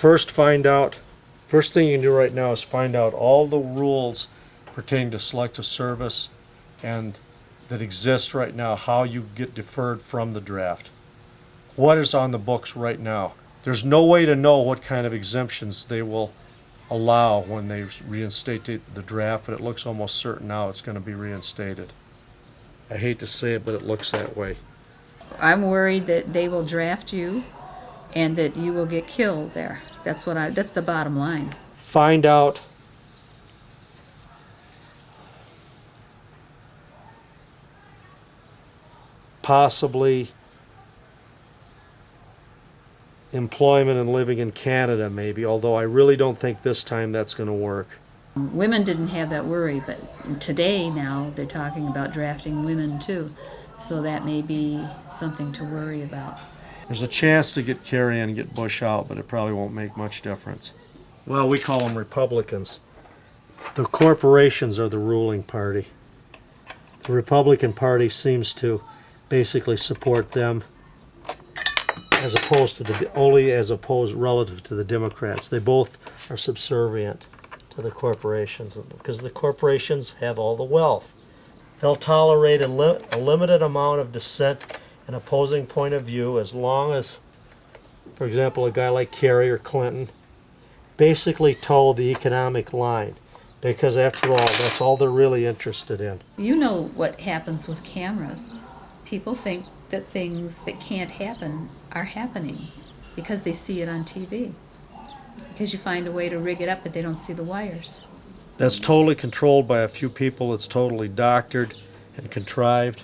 first thing you can do right now is find out all the rules pertaining to selective service and that exist right now, how you get deferred from the draft. What is on the books right now? There's no way to know what kind of exemptions they will allow when they reinstate the draft, but it looks almost certain now it's going to be reinstated. I hate to say it, but it looks that way. I'm worried that they will draft you and that you will get killed there. That's the bottom line. Find out possibly employment and living in Canada maybe, although I really don't think this time that's going to work. Women didn't have that worry, but today now they're talking about drafting women too. So that may be something to worry about. There's a chance to get Kerry in and get Bush out, but it probably won't make much difference. Well, we call them Republicans. The corporations are the ruling party. The Republican Party seems to basically support them as opposed to relative to the Democrats. They both are subservient to the corporations because the corporations have all the wealth. They'll tolerate a limited amount of dissent and opposing point of view as long as, for example, a guy like Kerry or Clinton basically toe the economic line, because after all, that's all they're really interested in. You know what happens with cameras. People think that things that can't happen are happening because they see it on TV. Because you find a way to rig it up, but they don't see the wires. That's totally controlled by a few people. It's totally doctored and contrived.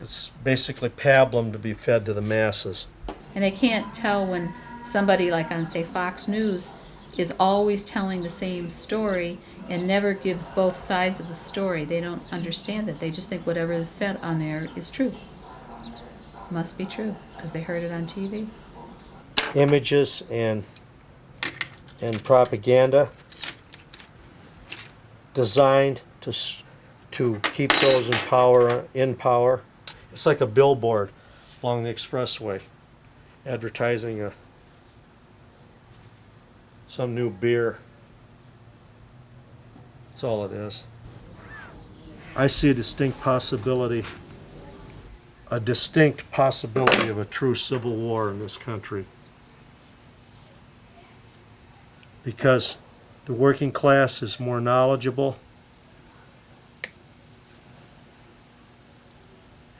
It's basically pablum to be fed to the masses. And they can't tell when somebody like on, say, Fox News is always telling the same story and never gives both sides of the story. They don't understand it. They just think whatever is said on there is true. Must be true because they heard it on TV. Images and propaganda designed to keep those in power. It's like a billboard along the expressway advertising some new beer. That's all it is. I see a distinct possibility of a true civil war in this country, because the working class is more knowledgeable.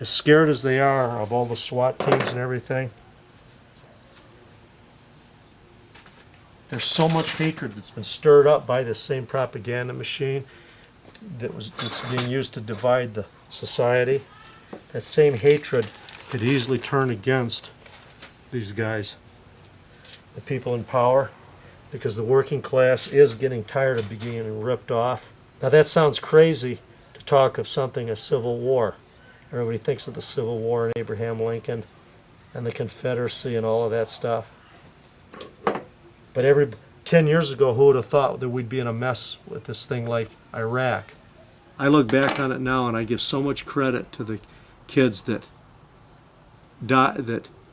As scared as they are of all the SWAT teams and everything, there's so much hatred that's been stirred up by this same propaganda machine that's being used to divide the society. That same hatred could easily turn against these guys, the people in power, because the working class is getting tired of being ripped off. Now that sounds crazy to talk of something as civil war. Everybody thinks of the Civil War and Abraham Lincoln and the Confederacy and all of that stuff. But 10 years ago, who would have thought that we'd be in a mess with this thing like Iraq? I look back on it now and I give so much credit to the kids that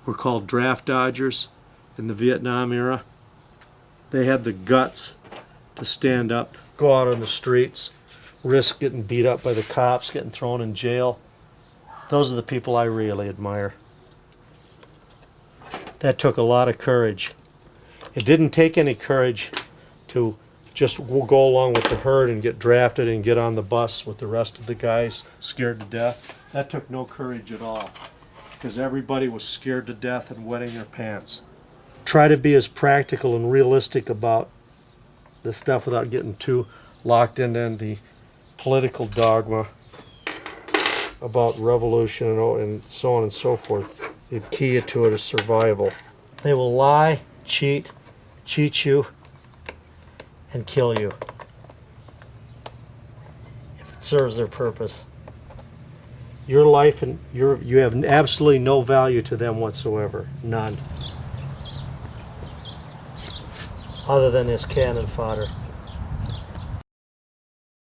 were called draft dodgers in the Vietnam era. They had the guts to stand up, go out on the streets, risk getting beat up by the cops, getting thrown in jail. Those are the people I really admire. That took a lot of courage. It didn't take any courage to just go along with the herd and get drafted and get on the bus with the rest of the guys scared to death. That took no courage at all, because everybody was scared to death and wetting their pants. Try to be as practical and realistic about this stuff without getting too locked into the political dogma about revolution and so on and so forth. The key to it is survival. They will lie, cheat you, and kill you if it serves their purpose. Your life and you have absolutely no value to them whatsoever, none, other than as cannon fodder.